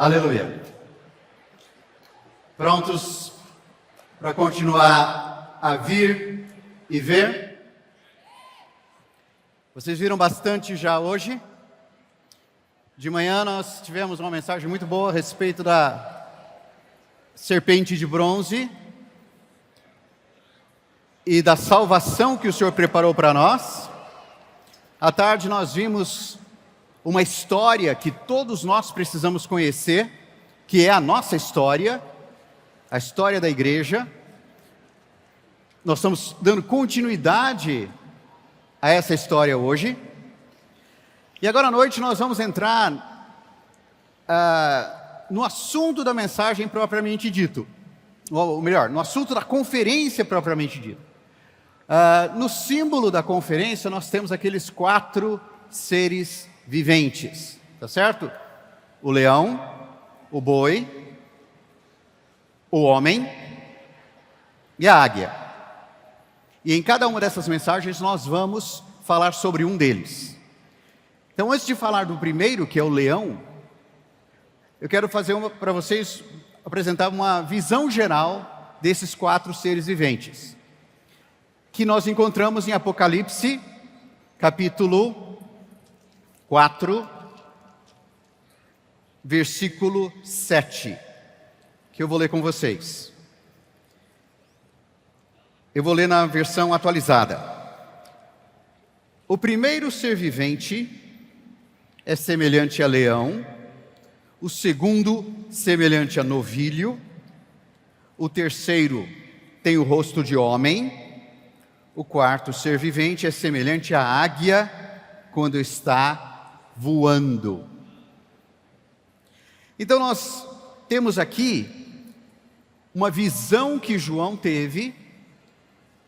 Aleluia. Prontos para continuar a vir e ver? Vocês viram bastante já hoje? De manhã nós tivemos uma mensagem muito boa a respeito da serpente de bronze e da salvação que o Senhor preparou para nós. À tarde nós vimos uma história que todos nós precisamos conhecer, que é a nossa história, a história da igreja. Nós estamos dando continuidade a essa história hoje. E agora à noite nós vamos entrar no assunto da mensagem propriamente dito. Ou melhor, no assunto da conferência propriamente dito. No símbolo da conferência nós temos aqueles 4 seres viventes, tá certo? O leão, o boi, o homem e a águia. E em cada uma dessas mensagens nós vamos falar sobre um deles. Então, antes de falar do primeiro, que é o leão, eu quero fazer para vocês apresentar uma visão geral desses 4 seres viventes, que nós encontramos em Apocalipse, capítulo 4, versículo 7, que eu vou ler com vocês. Eu vou ler na versão atualizada. O primeiro ser vivente é semelhante a leão, o segundo semelhante a novilho, o terceiro tem o rosto de homem, o quarto ser vivente é semelhante à águia quando está voando. Então nós temos aqui uma visão que João teve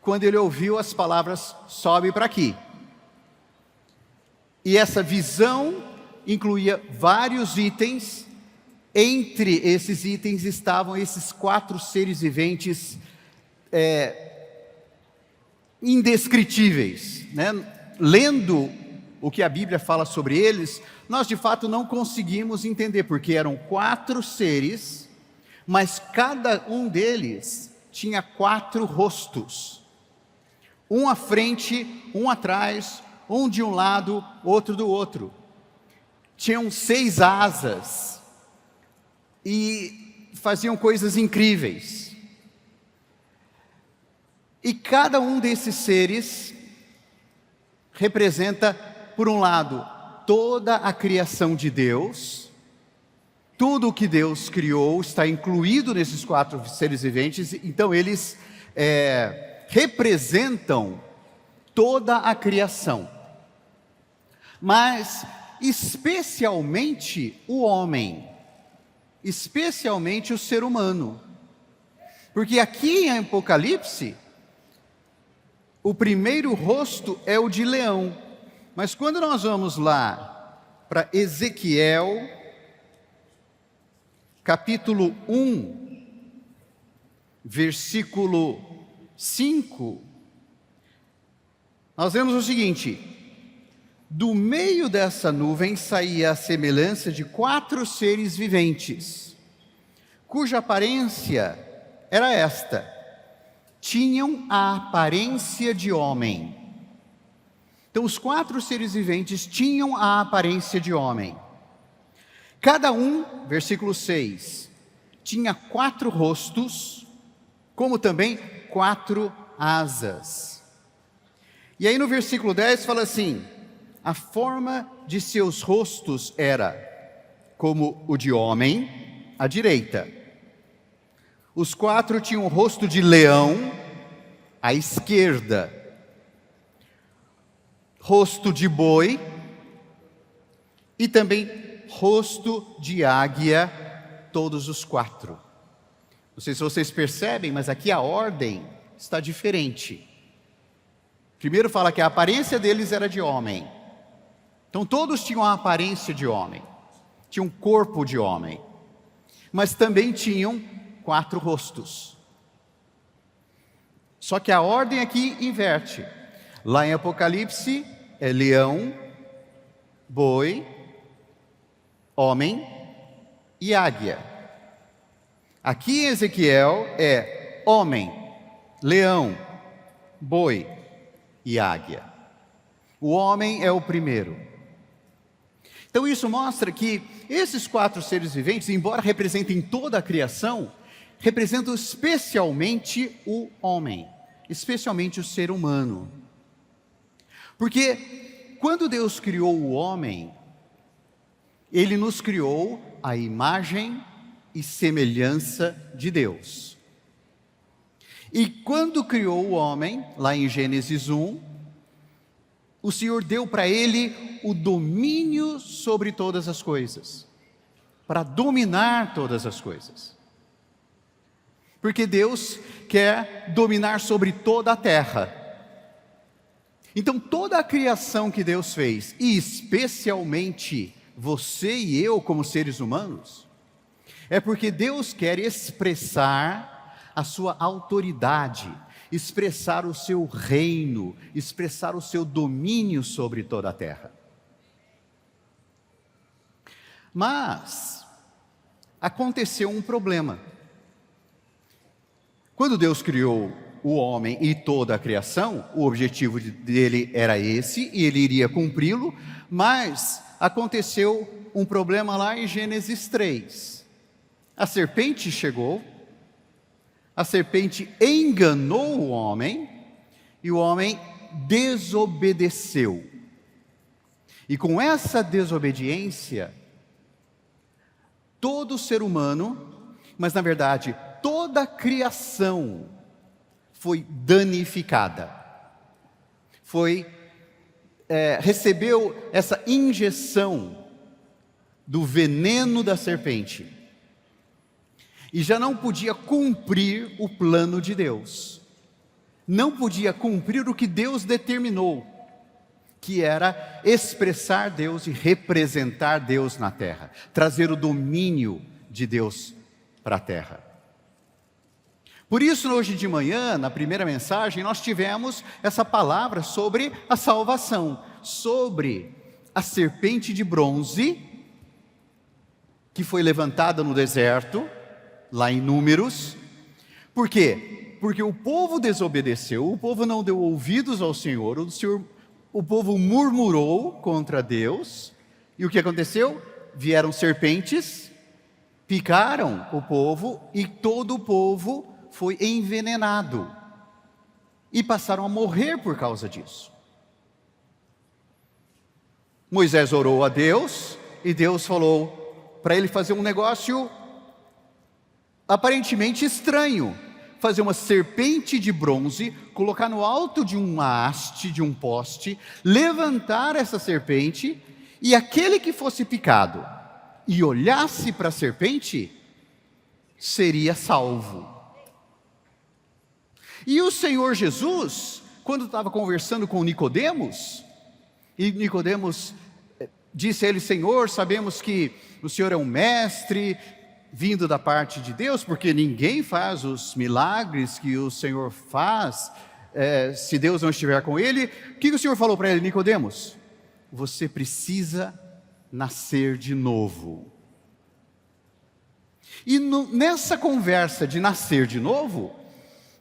quando ele ouviu as palavras sobe para aqui. E essa visão incluía vários itens. Entre esses itens estavam esses 4 seres viventes indescritíveis, né? Lendo o que a Bíblia fala sobre eles, nós de fato não conseguimos entender, porque eram 4 seres, mas cada um deles tinha 4 rostos. Um à frente, um atrás, um de um lado, outro do outro. Tinham 6 asas e faziam coisas incríveis. E cada um desses seres representa, por um lado, toda a criação de Deus. Tudo o que Deus criou está incluído nesses 4 seres viventes. Então eles representam toda a criação. Mas especialmente o homem, especialmente o ser humano. Porque aqui em Apocalipse, o primeiro rosto é o de leão. Mas quando nós vamos lá para Ezequiel, capítulo 1, versículo 5, nós vemos o seguinte: do meio dessa nuvem saía a semelhança de 4 seres viventes, cuja aparência era esta: tinham a aparência de homem. Então os 4 seres viventes tinham a aparência de homem. Cada um, versículo 6, tinha 4 rostos, como também 4 asas. E aí no versículo 10 fala assim: a forma de seus rostos era como o de homem, à direita. Os 4 tinham o rosto de leão, à esquerda. Rosto de boi e também rosto de águia, todos os 4. Não sei se vocês percebem, mas aqui a ordem está diferente. Primeiro fala que a aparência deles era de homem. Então todos tinham a aparência de homem, tinham um corpo de homem, mas também tinham 4 rostos. Só que a ordem aqui inverte. Lá em Apocalipse é leão, boi, homem e águia. Aqui em Ezequiel é homem, leão, boi e águia. O homem é o primeiro. Então isso mostra que esses 4 seres viventes, embora representem toda a criação, representam especialmente o homem, especialmente o ser humano. Porque quando Deus criou o homem, Ele nos criou à imagem e semelhança de Deus. E quando criou o homem, lá em Gênesis 1, o Senhor deu para ele o domínio sobre todas as coisas, para dominar todas as coisas. Porque Deus quer dominar sobre toda a terra. Então toda a criação que Deus fez, e especialmente você e eu como seres humanos, é porque Deus quer expressar a sua autoridade, expressar o seu reino, expressar o seu domínio sobre toda a terra. Mas aconteceu um problema. Quando Deus criou o homem e toda a criação, o objetivo dele era esse, e ele iria cumpri-lo, mas aconteceu um problema lá em Gênesis 3. A serpente chegou, a serpente enganou o homem, e o homem desobedeceu. E com essa desobediência, todo ser humano, mas na verdade toda a criação, foi danificada. Recebeu essa injeção do veneno da serpente. E já não podia cumprir o plano de Deus. Não podia cumprir o que Deus determinou, que era expressar Deus e representar Deus na terra, trazer o domínio de Deus para a terra. Por isso, hoje de manhã, na primeira mensagem, nós tivemos essa palavra sobre a salvação, sobre a serpente de bronze, que foi levantada no deserto, lá em Números. Por quê? Porque o povo desobedeceu, o povo não deu ouvidos ao Senhor, o povo murmurou contra Deus, e o que aconteceu? Vieram serpentes, picaram o povo, e todo o povo foi envenenado, e passaram a morrer por causa disso. Moisés orou a Deus, e Deus falou para ele fazer um negócio aparentemente estranho, fazer uma serpente de bronze, colocar no alto de uma haste, de um poste, levantar essa serpente, e aquele que fosse picado e olhasse para a serpente, seria salvo. E o Senhor Jesus, quando estava conversando com Nicodemos, e Nicodemos disse a ele: Senhor, sabemos que o Senhor é um mestre, vindo da parte de Deus, porque ninguém faz os milagres que o Senhor faz, se Deus não estiver com ele. O que o Senhor falou para ele, Nicodemos? Você precisa nascer de novo. E nessa conversa de nascer de novo,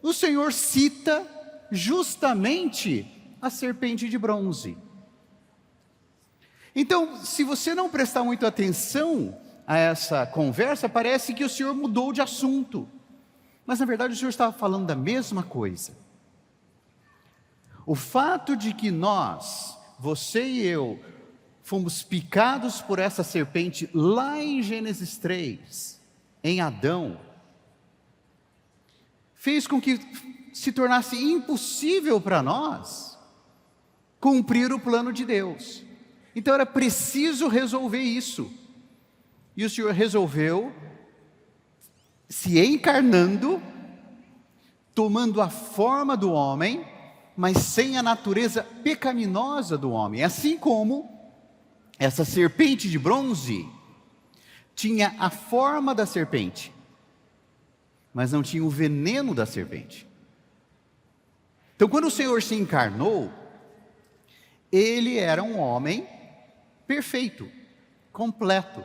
o Senhor cita justamente a serpente de bronze. Então, se você não prestar muita atenção a essa conversa, parece que o Senhor mudou de assunto. Mas na verdade o Senhor estava falando da mesma coisa. O fato de que nós, você e eu, fomos picados por essa serpente lá em Gênesis 3, em Adão, fez com que se tornasse impossível para nós cumprir o plano de Deus. Então era preciso resolver isso. E o Senhor resolveu se encarnando, tomando a forma do homem, mas sem a natureza pecaminosa do homem. Assim como essa serpente de bronze tinha a forma da serpente, mas não tinha o veneno da serpente. Então, quando o Senhor se encarnou, ele era um homem perfeito, completo.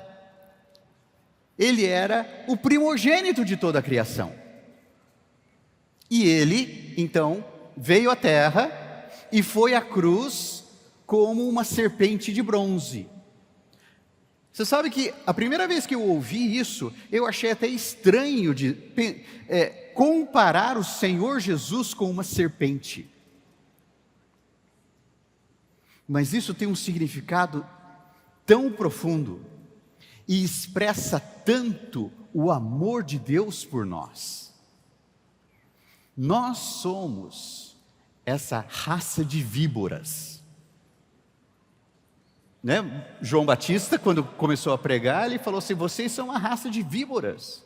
Ele era o primogênito de toda a criação. E ele, então, veio à terra e foi à cruz como uma serpente de bronze. Você sabe que a primeira vez que eu ouvi isso, eu achei até estranho de comparar o Senhor Jesus com uma serpente. Mas isso tem um significado tão profundo e expressa tanto o amor de Deus por nós. Nós somos essa raça de víboras. Né? João Batista, quando começou a pregar, ele falou assim: vocês são uma raça de víboras.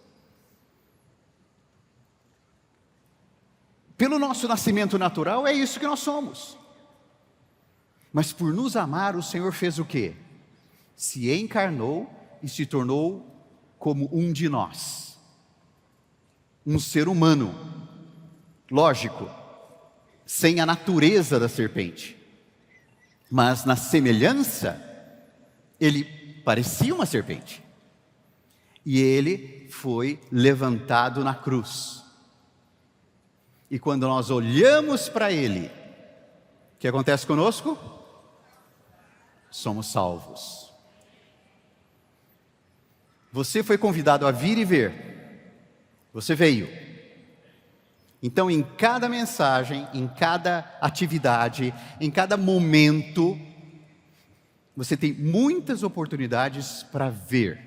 Pelo nosso nascimento natural, é isso que nós somos. Mas por nos amar, o Senhor fez o quê? Se encarnou e se tornou como um de nós. Um ser humano, lógico, sem a natureza da serpente. Mas na semelhança, ele parecia uma serpente. E ele foi levantado na cruz. E quando nós olhamos para ele, o que acontece conosco? Somos salvos. Você foi convidado a vir e ver. Você veio. Então, em cada mensagem, em cada atividade, em cada momento, você tem muitas oportunidades para ver.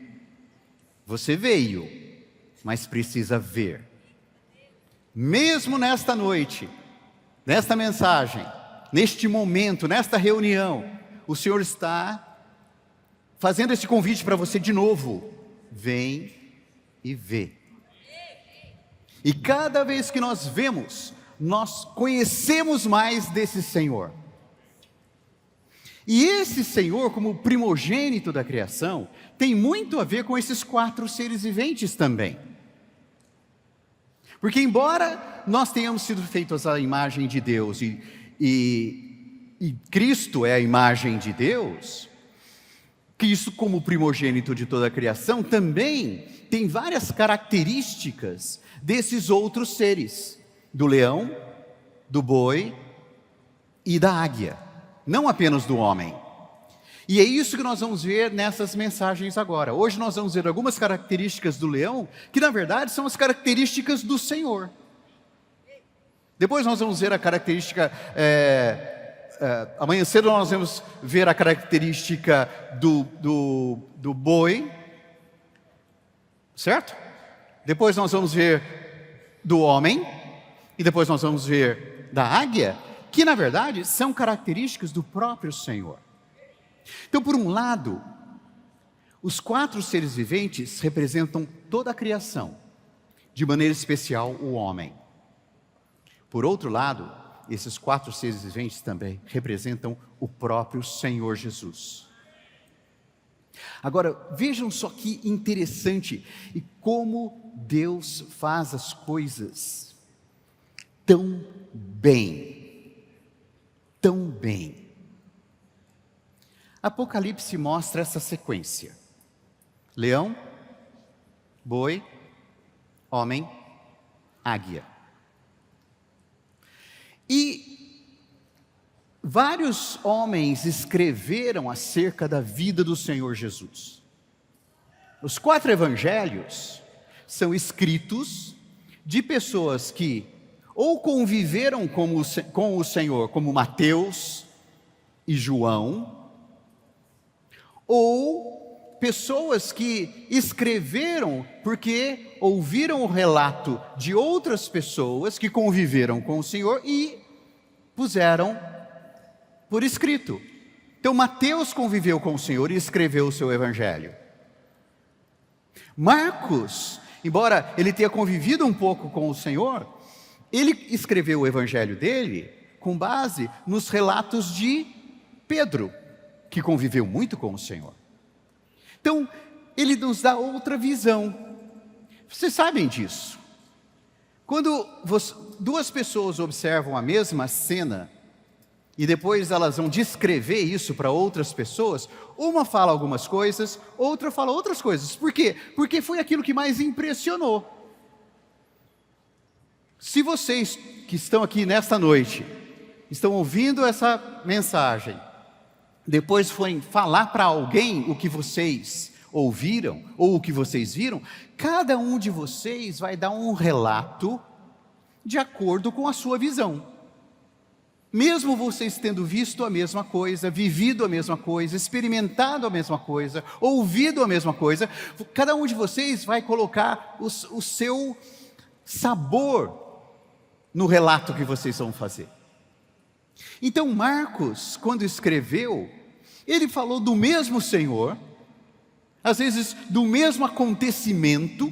Você veio, mas precisa ver. Mesmo nesta noite, nesta mensagem, neste momento, nesta reunião, o Senhor está fazendo esse convite para você de novo. Vem e vê. E cada vez que nós vemos, nós conhecemos mais desse Senhor. E esse Senhor, como primogênito da criação, tem muito a ver com esses 4 seres viventes também. Porque embora nós tenhamos sido feitos à imagem de Deus e Cristo é a imagem de Deus, Cristo como primogênito de toda a criação também tem várias características desses outros seres, do leão, do boi e da águia, não apenas do homem. E é isso que nós vamos ver nessas mensagens agora. Hoje nós vamos ver algumas características do leão, que na verdade são as características do Senhor. Depois nós vamos ver a característica, amanhã cedo nós vamos ver a característica do boi, certo? Depois nós vamos ver do homem, e depois nós vamos ver da águia, que na verdade são características do próprio Senhor. Então, por um lado, os 4 seres viventes representam toda a criação, de maneira especial o homem. Por outro lado, esses 4 seres viventes também representam o próprio Senhor Jesus. Agora, vejam só que interessante, e como Deus faz as coisas tão bem, tão bem. Apocalipse mostra essa sequência: leão, boi, homem, águia. E vários homens escreveram acerca da vida do Senhor Jesus. Os 4 evangelhos são escritos de pessoas que ou conviveram com o Senhor, como Mateus e João, ou pessoas que escreveram porque ouviram o relato de outras pessoas que conviveram com o Senhor e puseram por escrito. Então Mateus conviveu com o Senhor e escreveu o seu evangelho. Marcos, embora ele tenha convivido um pouco com o Senhor, ele escreveu o evangelho dele com base nos relatos de Pedro, que conviveu muito com o Senhor. Então, ele nos dá outra visão. Vocês sabem disso. Quando 2 pessoas observam a mesma cena e depois elas vão descrever isso para outras pessoas, uma fala algumas coisas, outra fala outras coisas. Por quê? Porque foi aquilo que mais impressionou. Se vocês que estão aqui nesta noite, estão ouvindo essa mensagem, depois forem falar para alguém o que vocês ouviram, ou o que vocês viram, cada um de vocês vai dar um relato de acordo com a sua visão. Mesmo vocês tendo visto a mesma coisa, vivido a mesma coisa, experimentado a mesma coisa, ouvido a mesma coisa, cada um de vocês vai colocar o seu sabor no relato que vocês vão fazer. Então Marcos, quando escreveu, ele falou do mesmo Senhor, às vezes do mesmo acontecimento,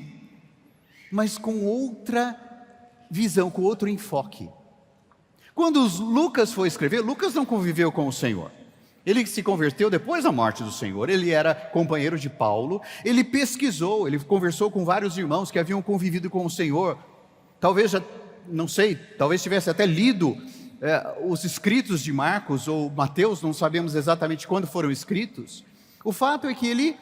mas com outra visão, com outro enfoque. Quando Lucas foi escrever, Lucas não conviveu com o Senhor. Ele se converteu depois da morte do Senhor, ele era companheiro de Paulo, ele pesquisou, ele conversou com vários irmãos que haviam convivido com o Senhor. Talvez, não sei, talvez tivesse até lido os escritos de Marcos ou Mateus, não sabemos exatamente quando foram escritos. O fato é que ele,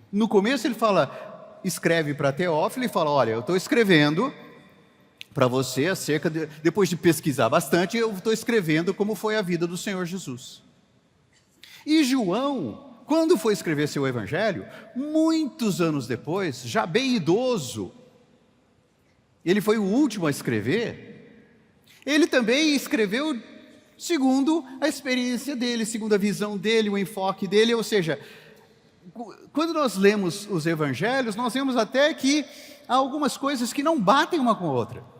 no começo ele fala, escreve para Teófilo e fala, olha, eu estou escrevendo para você depois de pesquisar bastante, eu estou escrevendo como foi a vida do Senhor Jesus. E João, quando foi escrever seu evangelho, muitos anos depois, já bem idoso, ele foi o último a escrever, ele também escreveu segundo a experiência dele, segundo a visão dele, o enfoque dele, ou seja, quando nós lemos os evangelhos, nós vemos até que há algumas coisas que não batem uma com a outra.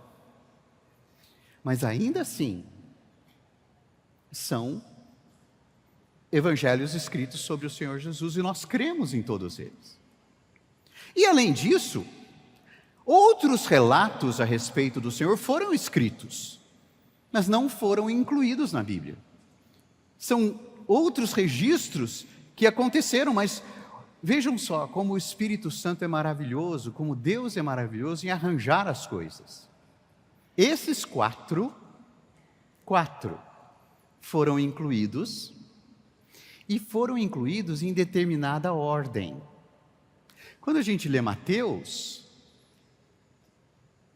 Mas ainda assim, são evangelhos escritos sobre o Senhor Jesus e nós cremos em todos eles. E além disso, outros relatos a respeito do Senhor foram escritos, mas não foram incluídos na Bíblia. São outros registros que aconteceram, mas vejam só como o Espírito Santo é maravilhoso, como Deus é maravilhoso em arranjar as coisas. Esses quatro foram incluídos, e foram incluídos em determinada ordem. Quando a gente lê Mateus,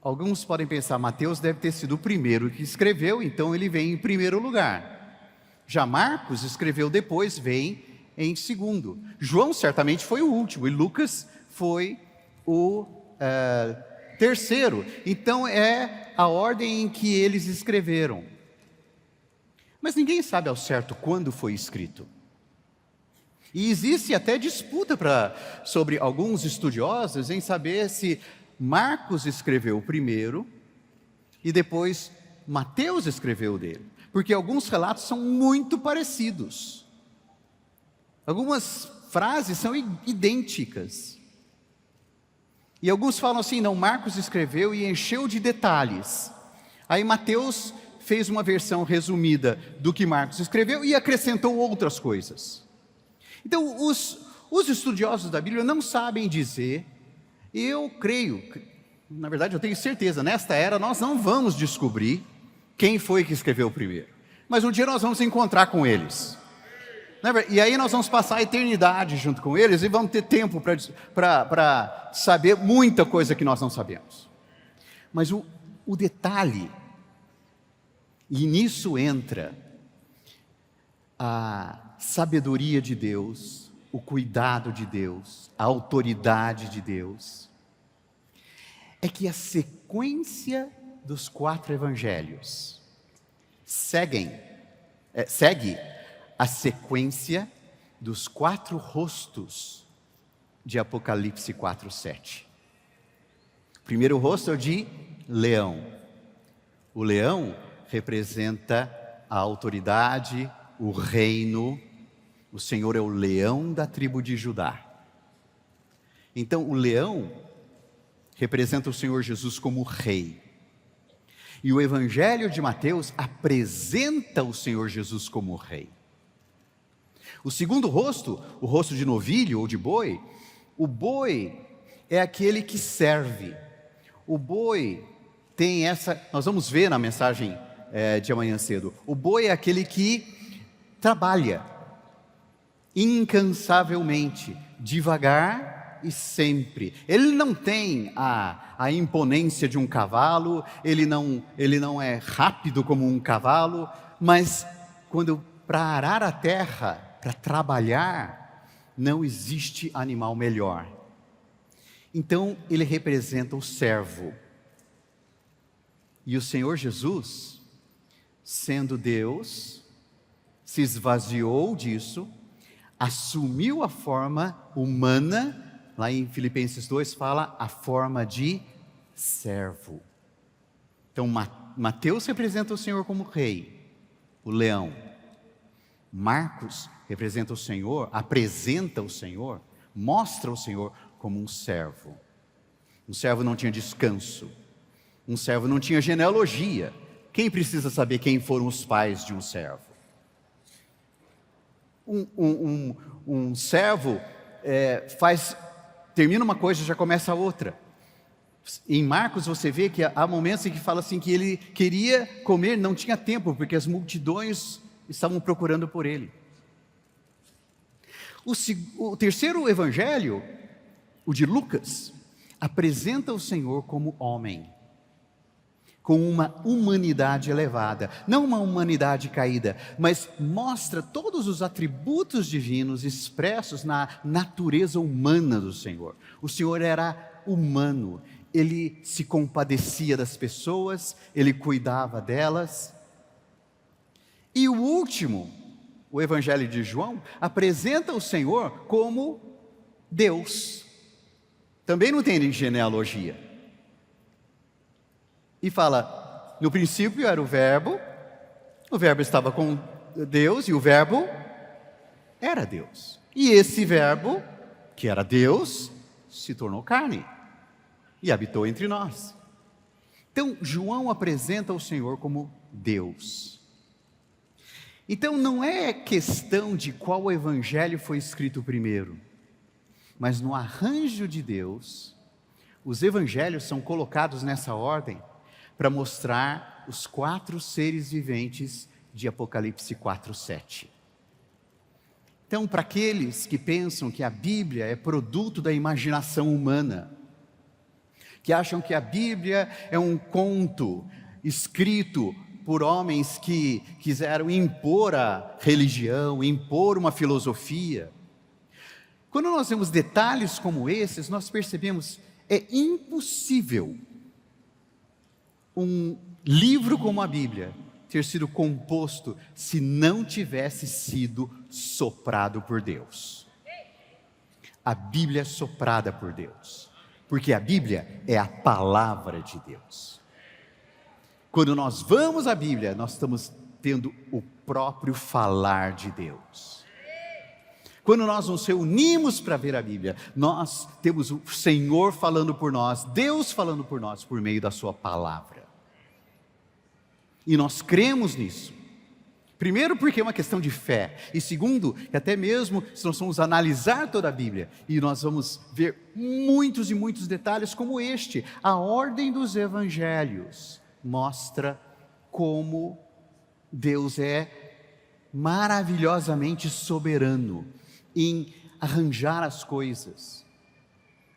alguns podem pensar, Mateus deve ter sido o primeiro que escreveu, então ele vem em primeiro lugar. Já Marcos escreveu depois, vem em segundo. João certamente foi o último, e Lucas foi o terceiro. Então é a ordem em que eles escreveram. Mas ninguém sabe ao certo quando foi escrito. E existe até disputa sobre alguns estudiosos em saber se Marcos escreveu o primeiro e depois Mateus escreveu o dele. Porque alguns relatos são muito parecidos. Algumas frases são idênticas. E alguns falam assim, não, Marcos escreveu e encheu de detalhes. Aí Mateus fez uma versão resumida do que Marcos escreveu e acrescentou outras coisas. Então, os estudiosos da Bíblia não sabem dizer, e eu creio, na verdade eu tenho certeza, nesta era nós não vamos descobrir quem foi que escreveu o primeiro. Mas um dia nós vamos encontrar com eles. E aí nós vamos passar a eternidade junto com eles e vamos ter tempo para saber muita coisa que nós não sabemos. Mas o detalhe, e nisso entra a sabedoria de Deus, o cuidado de Deus, a autoridade de Deus, é que a sequência dos 4 evangelhos segue a sequência dos 4 rostos de Apocalipse 4:7. O primeiro rosto é o de leão. O leão representa a autoridade, o reino. O Senhor é o leão da tribo de Judá. Então o leão representa o Senhor Jesus como rei. E o Evangelho de Mateus apresenta o Senhor Jesus como rei. O segundo rosto, o rosto de novilho ou de boi, o boi é aquele que serve. O boi tem essa, nós vamos ver na mensagem de amanhã cedo. O boi é aquele que trabalha incansavelmente, devagar e sempre. Ele não tem a imponência de um cavalo, ele não é rápido como um cavalo, mas para arar a terra, para trabalhar, não existe animal melhor. Então ele representa o servo. E o Senhor Jesus, sendo Deus, se esvaziou disso, assumiu a forma humana, lá em Filipenses 2 fala a forma de servo. Então Mateus representa o Senhor como rei, o leão. Marcos representa o Senhor, apresenta o Senhor, mostra o Senhor como um servo. Um servo não tinha descanso, um servo não tinha genealogia. Quem precisa saber quem foram os pais de um servo? Um servo termina uma coisa e já começa a outra. Em Marcos você vê que há momentos em que fala assim que ele queria comer, não tinha tempo, porque as multidões estavam procurando por ele. O terceiro evangelho, o de Lucas, apresenta o Senhor como homem, com uma humanidade elevada, não uma humanidade caída, mas mostra todos os atributos divinos expressos na natureza humana do Senhor. O Senhor era humano, ele se compadecia das pessoas, ele cuidava delas. E o último, o Evangelho de João, apresenta o Senhor como Deus. Também não tem genealogia. E fala, no princípio era o Verbo estava com Deus e o Verbo era Deus. E esse Verbo, que era Deus, se tornou carne e habitou entre nós. Então, João apresenta o Senhor como Deus. Então, não é questão de qual evangelho foi escrito primeiro, mas no arranjo de Deus, os evangelhos são colocados nessa ordem para mostrar os 4 seres viventes de Apocalipse 4:7. Então, para aqueles que pensam que a Bíblia é produto da imaginação humana, que acham que a Bíblia é um conto escrito por homens que quiseram impor a religião, impor uma filosofia, quando nós vemos detalhes como esses, nós percebemos é impossível um livro como a Bíblia ter sido composto se não tivesse sido soprado por Deus. A Bíblia é soprada por Deus, porque a Bíblia é a palavra de Deus. Quando nós vamos à Bíblia, nós estamos tendo o próprio falar de Deus. Quando nós nos reunimos para ver a Bíblia, nós temos o Senhor falando por nós, Deus falando por nós, por meio da sua palavra. E nós cremos nisso. Primeiro, porque é uma questão de fé. E segundo, que até mesmo se nós formos analisar toda a Bíblia, e nós vamos ver muitos e muitos detalhes como este, a ordem dos evangelhos mostra como Deus é maravilhosamente soberano em arranjar as coisas,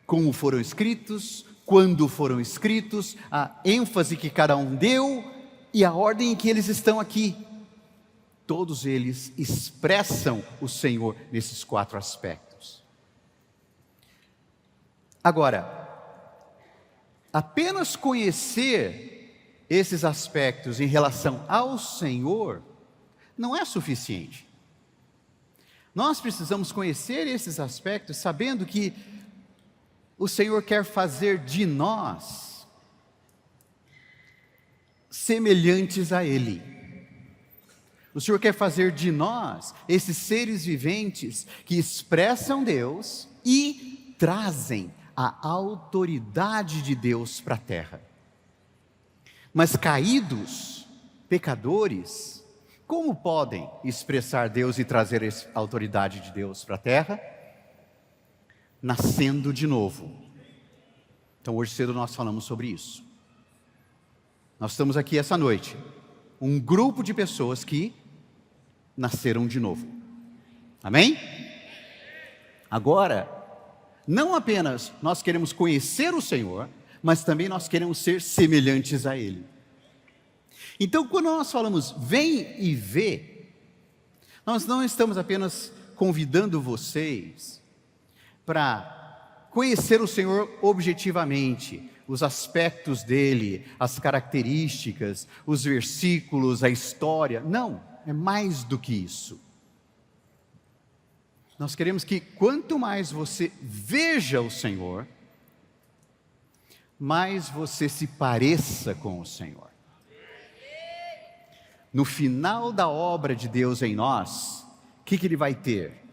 como foram escritos, quando foram escritos, a ênfase que cada um deu e a ordem em que eles estão aqui. Todos eles expressam o Senhor nesses 4 aspectos. Agora, apenas conhecer esses aspectos em relação ao Senhor não é suficiente. Nós precisamos conhecer esses aspectos sabendo que o Senhor quer fazer de nós semelhantes a Ele. O Senhor quer fazer de nós esses seres viventes que expressam Deus e trazem a autoridade de Deus para a terra. Mas caídos, pecadores, como podem expressar Deus e trazer a autoridade de Deus para a terra? Nascendo de novo. Então hoje cedo nós falamos sobre isso. Nós estamos aqui essa noite, um grupo de pessoas que nasceram de novo. Amém? Agora, não apenas nós queremos conhecer o Senhor, mas também nós queremos ser semelhantes a Ele. Então, quando nós falamos vem e vê, nós não estamos apenas convidando vocês para conhecer o Senhor objetivamente, os aspectos dele, as características, os versículos, a história. Não, é mais do que isso. Nós queremos que quanto mais você veja o Senhor, mais você se pareça com o Senhor. No final da obra de Deus em nós, o que Ele vai ter?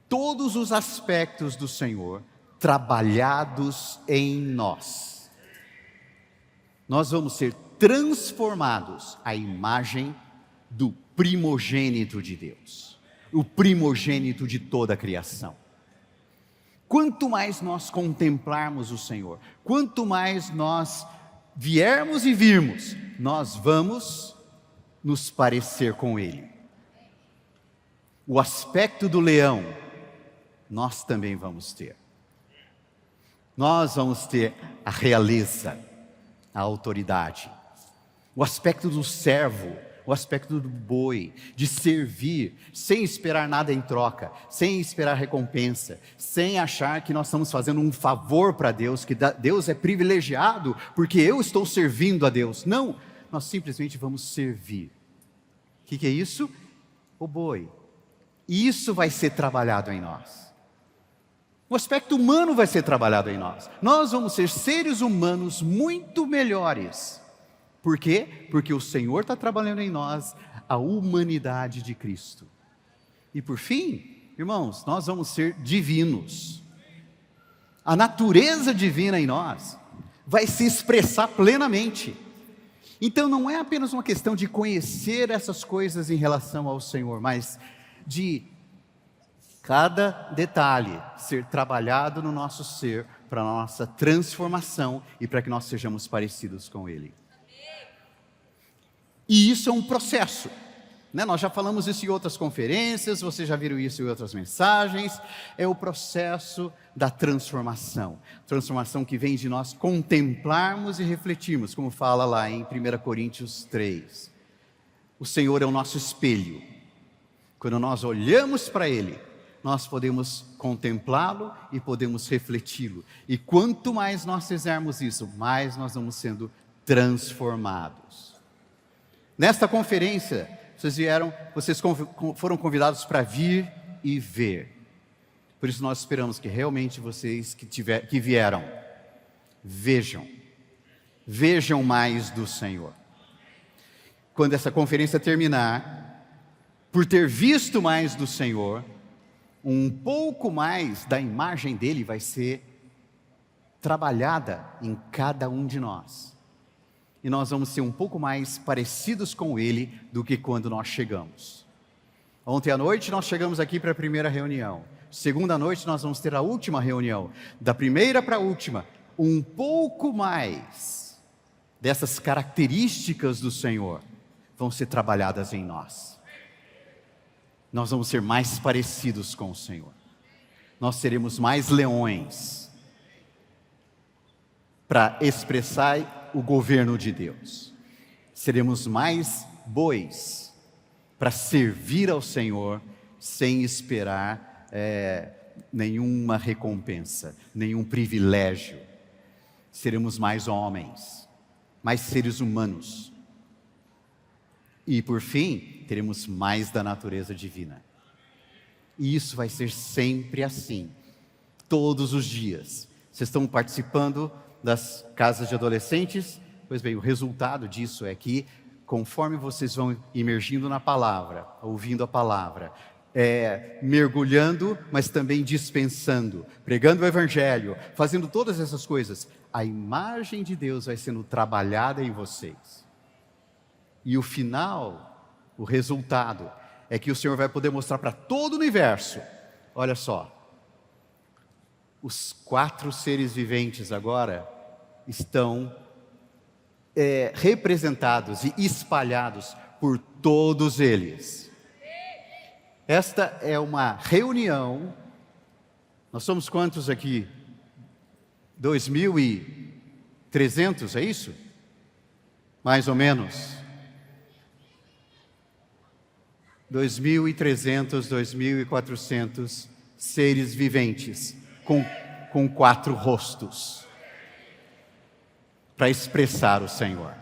Todos os aspectos do Senhor trabalhados em nós. Nós vamos ser transformados à imagem do primogênito de Deus, o primogênito de toda a criação. Quanto mais nós contemplarmos o Senhor, quanto mais nós viermos e virmos, nós vamos nos parecer com Ele. O aspecto do leão, nós também vamos ter. Nós vamos ter a realeza, a autoridade. O aspecto do servo, o aspecto do boi, de servir, sem esperar nada em troca, sem esperar recompensa, sem achar que nós estamos fazendo um favor para Deus, que Deus é privilegiado porque eu estou servindo a Deus. Não, nós simplesmente vamos servir. O que é isso? O boi. E isso vai ser trabalhado em nós. O aspecto humano vai ser trabalhado em nós. Nós vamos ser seres humanos muito melhores. Por quê? Porque o Senhor está trabalhando em nós a humanidade de Cristo. E por fim, irmãos, nós vamos ser divinos. A natureza divina em nós vai se expressar plenamente. Então não é apenas uma questão de conhecer essas coisas em relação ao Senhor, mas de cada detalhe ser trabalhado no nosso ser para a nossa transformação e para que nós sejamos parecidos com Ele. E isso é um processo, né? Nós já falamos isso em outras conferências, vocês já viram isso em outras mensagens. É o processo da transformação. Transformação que vem de nós contemplarmos e refletirmos, como fala lá em 1 Coríntios 3. O Senhor é o nosso espelho. Quando nós olhamos para Ele, nós podemos contemplá-lo e podemos refleti-lo. E quanto mais nós fizermos isso, mais nós vamos sendo transformados. Nesta conferência, vocês foram convidados para vir e ver. Por isso nós esperamos que realmente vocês que vieram, vejam mais do Senhor. Quando essa conferência terminar, por ter visto mais do Senhor, um pouco mais da imagem dele vai ser trabalhada em cada um de nós. E nós vamos ser um pouco mais parecidos com Ele do que quando nós chegamos. Ontem à noite nós chegamos aqui para a primeira reunião. Segunda noite nós vamos ter a última reunião. Da primeira para a última, um pouco mais dessas características do Senhor vão ser trabalhadas em nós. Nós vamos ser mais parecidos com o Senhor. Nós seremos mais leões para expressar o governo de Deus. Seremos mais bois para servir ao Senhor sem esperar nenhuma recompensa, nenhum privilégio. Seremos mais homens, mais seres humanos. E por fim, teremos mais da natureza divina. E isso vai ser sempre assim, todos os dias. Vocês estão participando das casas de adolescentes? Pois bem, o resultado disso é que, conforme vocês vão imergindo na palavra, ouvindo a palavra, mergulhando, mas também dispensando, pregando o evangelho, fazendo todas essas coisas, a imagem de Deus vai sendo trabalhada em vocês. E o final, o resultado, é que o Senhor vai poder mostrar para todo o universo. Olha só, os 4 seres viventes agora estão representados e espalhados por todos eles. Esta é uma reunião. Nós somos quantos aqui? 2.300, é isso? Mais ou menos. 2.300, 2.400 seres viventes com 4 rostos para expressar o Senhor.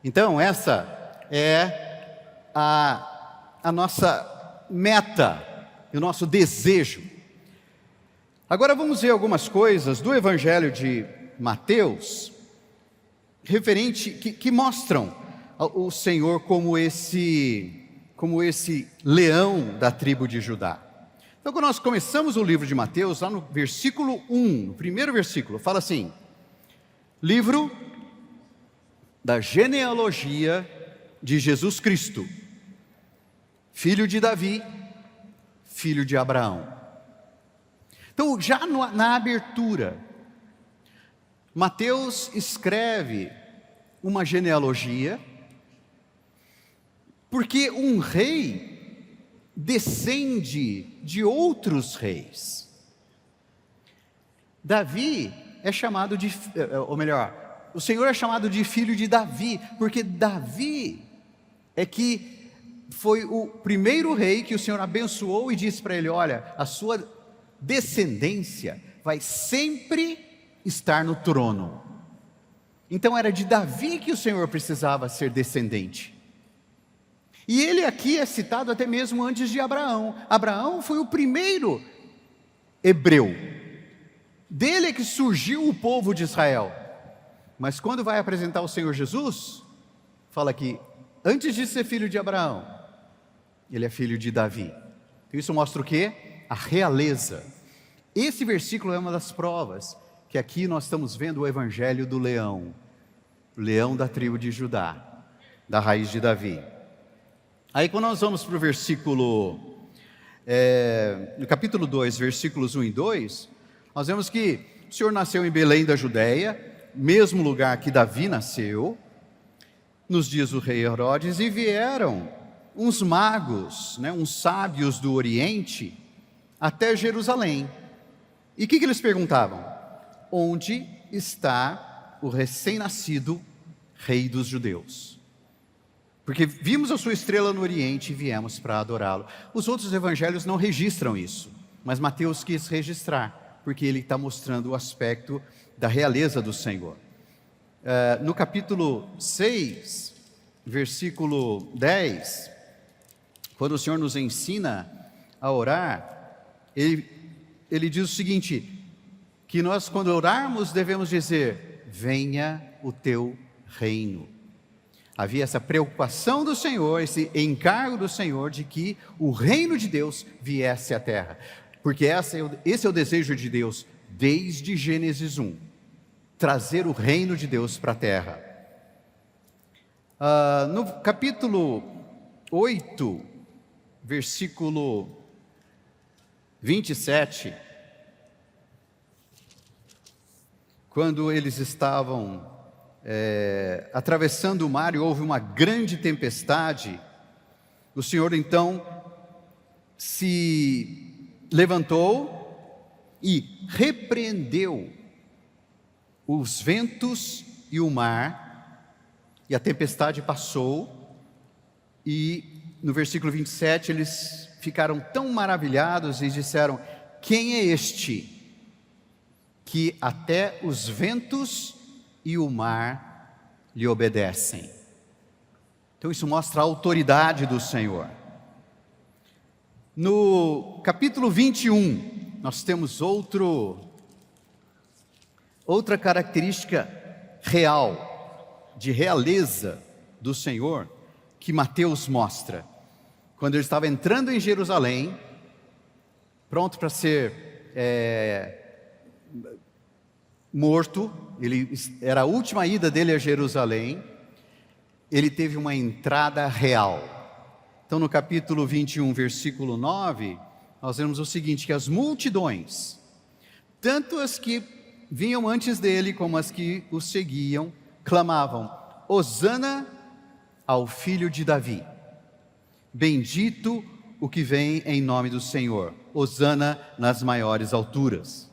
Então, essa é a nossa meta, o nosso desejo. Agora vamos ver algumas coisas do Evangelho de Mateus, que mostram o Senhor como esse leão da tribo de Judá. Então, quando nós começamos o livro de Mateus, lá no versículo 1, no primeiro versículo, fala assim: livro da genealogia de Jesus Cristo, filho de Davi, filho de Abraão. Então, já na abertura, Mateus escreve uma genealogia, porque um rei descende de outros reis. Davi é chamado de, ou melhor, o Senhor é chamado de filho de Davi, porque Davi é que foi o primeiro rei que o Senhor abençoou e disse para ele: olha, a sua descendência vai sempre estar no trono. Então era de Davi que o Senhor precisava ser descendente. E ele aqui é citado até mesmo antes de Abraão. Abraão foi o primeiro hebreu. Dele é que surgiu o povo de Israel. Mas quando vai apresentar o Senhor Jesus, fala que antes de ser filho de Abraão, ele é filho de Davi. Isso mostra o quê? A realeza. Esse versículo é uma das provas que aqui nós estamos vendo o evangelho do leão, o leão da tribo de Judá, da raiz de Davi. Aí quando nós vamos para o versículo, no capítulo 2, versículos 1 e 2, nós vemos que o Senhor nasceu em Belém da Judéia, mesmo lugar que Davi nasceu, nos dias do rei Herodes, e vieram uns magos, uns sábios do Oriente, até Jerusalém. E o que eles perguntavam? Onde está o recém-nascido rei dos judeus? Porque vimos a sua estrela no Oriente e viemos para adorá-lo. Os outros evangelhos não registram isso, mas Mateus quis registrar, porque ele está mostrando o aspecto da realeza do Senhor. No capítulo 6, versículo 10, quando o Senhor nos ensina a orar, ele diz o seguinte, que nós quando orarmos devemos dizer: venha o teu reino. Havia essa preocupação do Senhor, esse encargo do Senhor de que o reino de Deus viesse à terra. Porque esse é o desejo de Deus desde Gênesis 1. Trazer o reino de Deus para a terra. No capítulo 8, versículo 27, quando eles estavam atravessando o mar e houve uma grande tempestade, o Senhor então se levantou e repreendeu os ventos e o mar, e a tempestade passou, e no versículo 27 eles ficaram tão maravilhados e disseram: quem é este que até os ventos e o mar lhe obedecem? Então isso mostra a autoridade do Senhor. No capítulo 21, nós temos outra característica real, de realeza do Senhor, que Mateus mostra. Quando ele estava entrando em Jerusalém, pronto para ser morto, era a última ida dele a Jerusalém, ele teve uma entrada real. Então no capítulo 21, versículo 9, nós vemos o seguinte, que as multidões, tanto as que vinham antes dele, como as que o seguiam, clamavam: Hosana ao filho de Davi. Bendito o que vem em nome do Senhor. Hosana nas maiores alturas.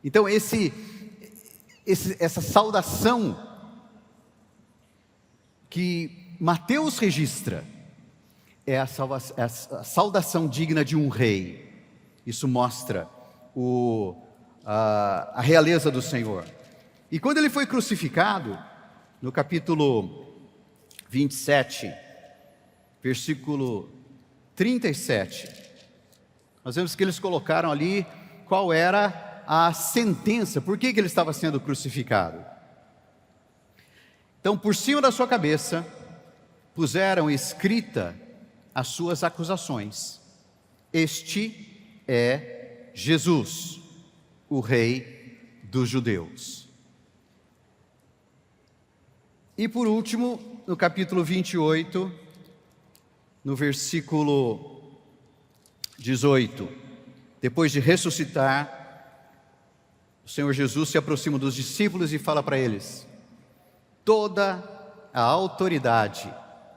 Então essa saudação que Mateus registra é a saudação digna de um rei. Isso mostra a realeza do Senhor. E quando ele foi crucificado, no capítulo 27, versículo 37, nós vemos que eles colocaram ali qual era a sentença, por que ele estava sendo crucificado. Então, por cima da sua cabeça, puseram escrita as suas acusações. Este é Jesus, o Rei dos Judeus. E por último, no capítulo 28, no versículo 18, depois de ressuscitar, o Senhor Jesus se aproxima dos discípulos e fala para eles: toda a autoridade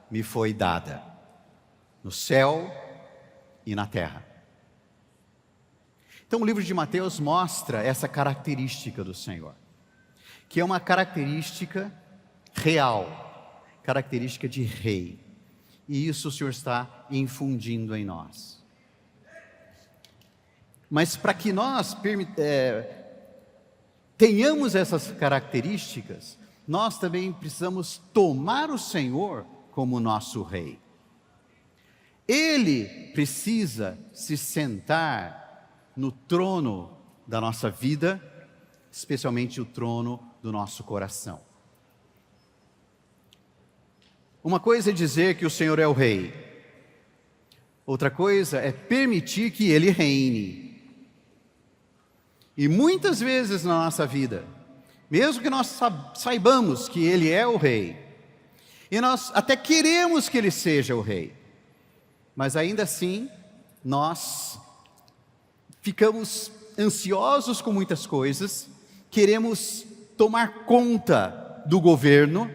me foi dada, no céu e na terra. Então o livro de Mateus mostra essa característica do Senhor, que é uma característica real, característica de rei. E isso o Senhor está infundindo em nós. Mas para que nós tenhamos essas características, nós também precisamos tomar o Senhor como nosso rei. Ele precisa se sentar no trono da nossa vida, especialmente o trono do nosso coração. Uma coisa é dizer que o Senhor é o rei, outra coisa é permitir que Ele reine. E muitas vezes na nossa vida, mesmo que nós saibamos que Ele é o rei, e nós até queremos que Ele seja o rei, mas ainda assim, nós ficamos ansiosos com muitas coisas, queremos tomar conta do governo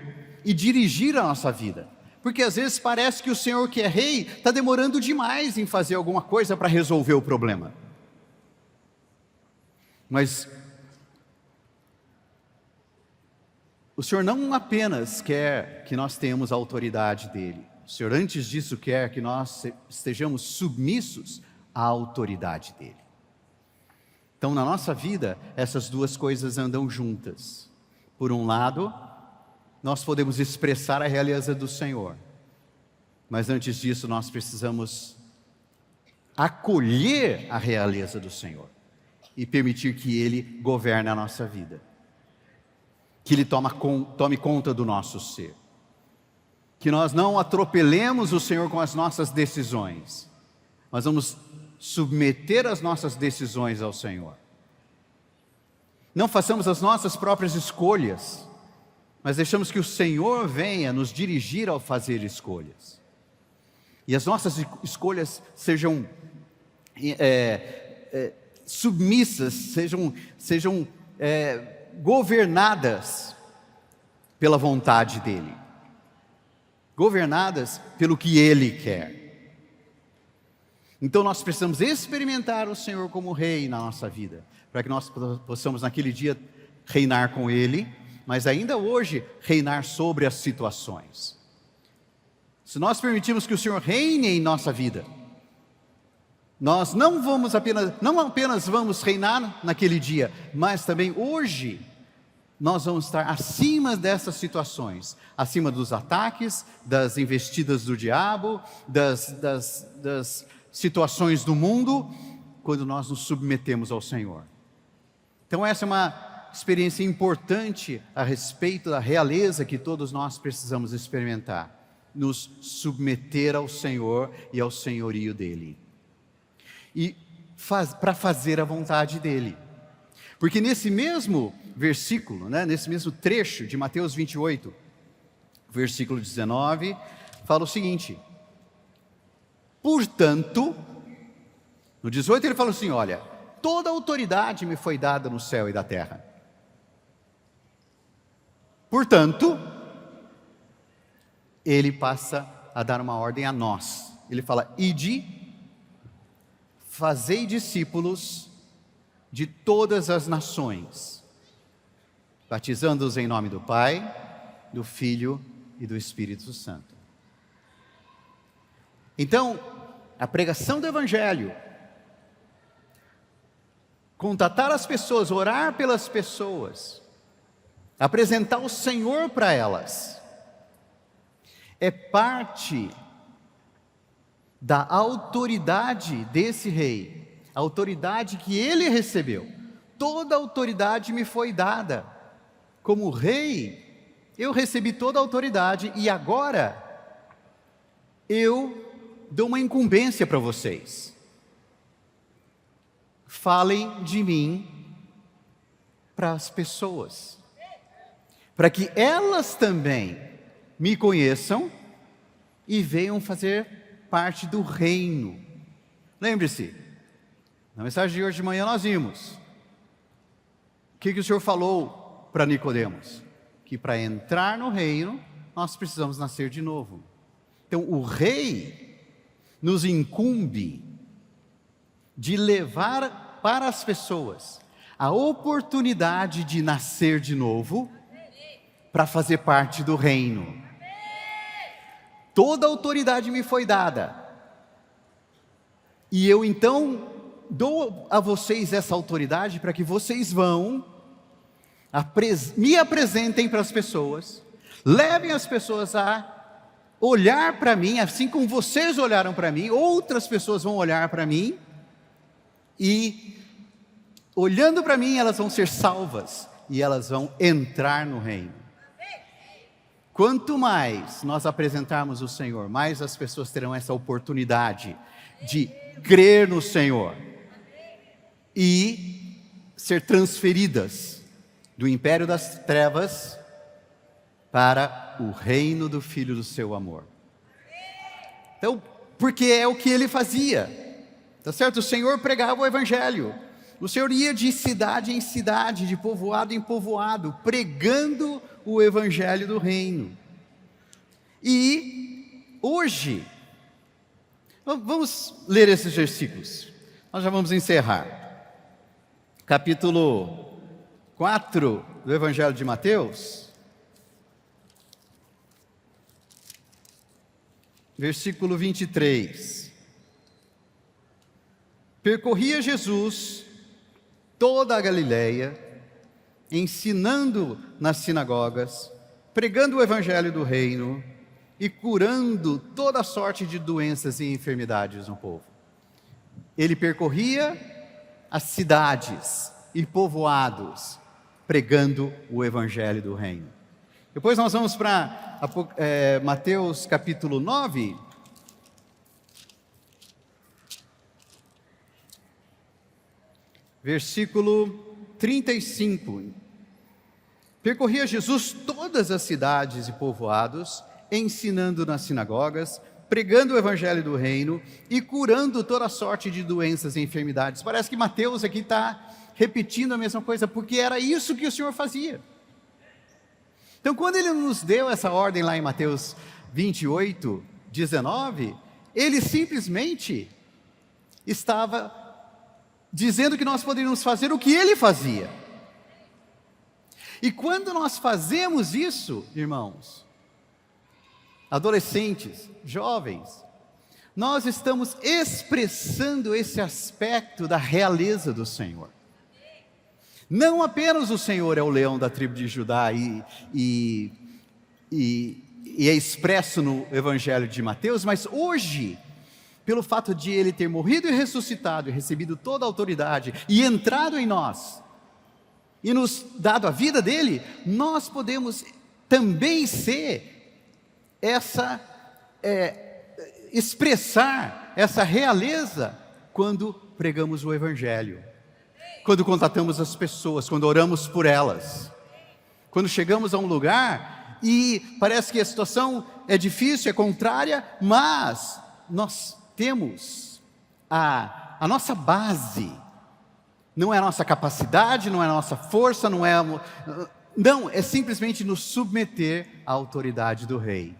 e dirigir a nossa vida. Porque às vezes parece que o Senhor que é rei está demorando demais em fazer alguma coisa para resolver o problema. Mas o Senhor não apenas quer que nós tenhamos a autoridade dEle, o Senhor antes disso quer que nós estejamos submissos à autoridade dEle. Então na nossa vida, essas duas coisas andam juntas. Por um lado, nós podemos expressar a realeza do Senhor, mas antes disso nós precisamos acolher a realeza do Senhor e permitir que Ele governe a nossa vida, que Ele tome conta do nosso ser, que nós não atropelemos o Senhor com as nossas decisões, mas vamos submeter as nossas decisões ao Senhor. Não façamos as nossas próprias escolhas, mas deixamos que o Senhor venha nos dirigir ao fazer escolhas. E as nossas escolhas sejam submissas, sejam governadas pela vontade dEle, governadas pelo que Ele quer. Então nós precisamos experimentar o Senhor como Rei na nossa vida, para que nós possamos naquele dia reinar com Ele, mas ainda hoje reinar sobre as situações. Se nós permitirmos que o Senhor reine em nossa vida, nós não apenas vamos reinar naquele dia, mas também hoje nós vamos estar acima dessas situações, acima dos ataques, das investidas do diabo, das situações do mundo, quando nós nos submetemos ao Senhor. Então essa é uma experiência importante a respeito da realeza que todos nós precisamos experimentar, nos submeter ao Senhor e ao senhorio dEle, e para fazer a vontade dEle, porque nesse mesmo versículo, nesse mesmo trecho de Mateus 28, versículo 19, fala o seguinte: portanto, no 18 ele fala assim, olha, toda a autoridade me foi dada no céu e da terra. Portanto, ele passa a dar uma ordem a nós. Ele fala: ide, fazei discípulos de todas as nações, batizando-os em nome do Pai, do Filho e do Espírito Santo. Então, a pregação do Evangelho, contatar as pessoas, orar pelas pessoas, apresentar o Senhor para elas, é parte da autoridade desse rei, a autoridade que ele recebeu. Toda a autoridade me foi dada. Como rei, eu recebi toda a autoridade e agora eu dou uma incumbência para vocês. Falem de mim para as pessoas, para que elas também me conheçam e venham fazer parte do reino. Lembre-se, na mensagem de hoje de manhã nós vimos o que o Senhor falou para Nicodemos, que para entrar no reino nós precisamos nascer de novo. Então o rei nos incumbe de levar para as pessoas a oportunidade de nascer de novo para fazer parte do reino. Toda a autoridade me foi dada. E eu então dou a vocês essa autoridade para que vocês vão, me apresentem para as pessoas, levem as pessoas a olhar para mim, assim como vocês olharam para mim, outras pessoas vão olhar para mim, e olhando para mim elas vão ser salvas, e elas vão entrar no reino. Quanto mais nós apresentarmos o Senhor, mais as pessoas terão essa oportunidade de crer no Senhor e ser transferidas do império das trevas para o reino do Filho do seu amor. Então, porque é o que ele fazia, tá certo? O Senhor pregava o Evangelho. O Senhor ia de cidade em cidade, de povoado em povoado, pregando o Evangelho do reino. E hoje, vamos ler esses versículos, nós já vamos encerrar. Capítulo 4 do Evangelho de Mateus, versículo 23. Percorria Jesus toda a Galileia, ensinando nas sinagogas, pregando o Evangelho do reino e curando toda sorte de doenças e enfermidades no povo. Ele percorria as cidades e povoados, pregando o Evangelho do reino. Depois nós vamos para Mateus capítulo 9, versículo 35. Percorria Jesus todas as cidades e povoados, ensinando nas sinagogas, pregando o Evangelho do reino e curando toda sorte de doenças e enfermidades. Parece que Mateus aqui está repetindo a mesma coisa, porque era isso que o Senhor fazia. Então, quando ele nos deu essa ordem lá em Mateus 28, 19, ele simplesmente estava dizendo que nós poderíamos fazer o que ele fazia. E quando nós fazemos isso, irmãos, adolescentes, jovens, nós estamos expressando esse aspecto da realeza do Senhor. Não apenas o Senhor é o leão da tribo de Judá e é expresso no Evangelho de Mateus, mas hoje, pelo fato de Ele ter morrido e ressuscitado e recebido toda a autoridade e entrado em nós e nos dado a vida dele, nós podemos também ser expressar essa realeza quando pregamos o Evangelho, quando contatamos as pessoas, quando oramos por elas, quando chegamos a um lugar e parece que a situação é difícil, é contrária, mas nós temos a nossa base, não é a nossa capacidade, não é a nossa força, não, é simplesmente nos submeter à autoridade do Rei.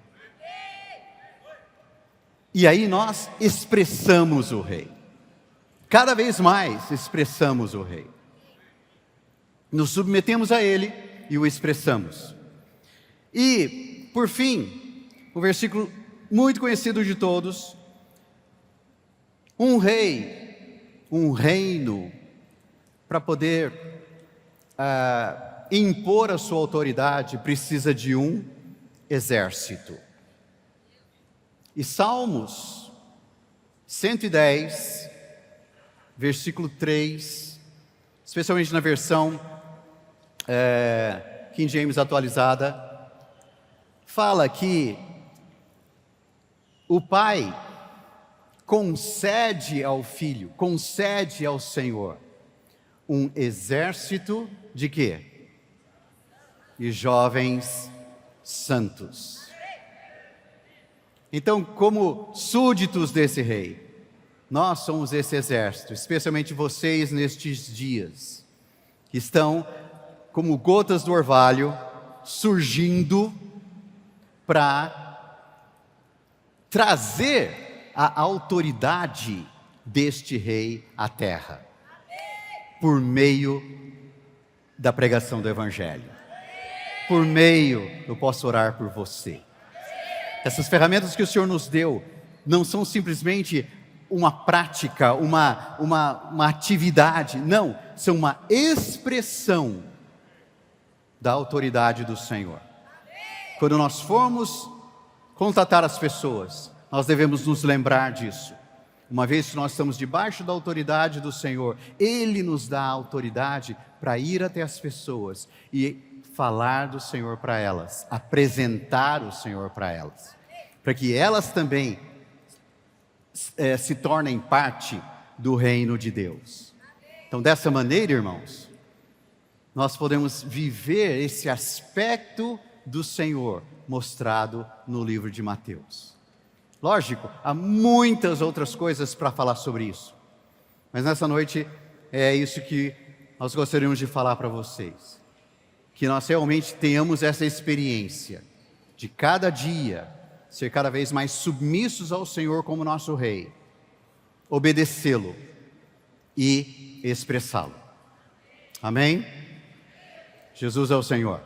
E aí nós expressamos o Rei. Cada vez mais expressamos o Rei. Nos submetemos a Ele e o expressamos. E, por fim, o versículo muito conhecido de todos: um rei, um reino, para poder impor a sua autoridade, precisa de um exército. E Salmos 110, versículo 3, especialmente na versão King James atualizada, fala que o Pai concede ao Filho, concede ao Senhor um exército de quê? De jovens santos. Então, como súditos desse rei, nós somos esse exército, especialmente vocês nestes dias, que estão como gotas do orvalho, surgindo para trazer a autoridade deste rei à terra, por meio da pregação do Evangelho. Por meio, eu posso orar por você. Essas ferramentas que o Senhor nos deu não são simplesmente uma prática, uma atividade. Não, são uma expressão da autoridade do Senhor. Quando nós formos contatar as pessoas, nós devemos nos lembrar disso. Uma vez que nós estamos debaixo da autoridade do Senhor, Ele nos dá a autoridade para ir até as pessoas e falar do Senhor para elas, apresentar o Senhor para elas, para que elas também se tornem parte do reino de Deus. Então, dessa maneira, irmãos, nós podemos viver esse aspecto do Senhor mostrado no livro de Mateus. Lógico, há muitas outras coisas para falar sobre isso, mas nessa noite é isso que nós gostaríamos de falar para vocês. Que nós realmente tenhamos essa experiência de cada dia ser cada vez mais submissos ao Senhor como nosso Rei, obedecê-lo e expressá-lo. Amém? Jesus é o Senhor.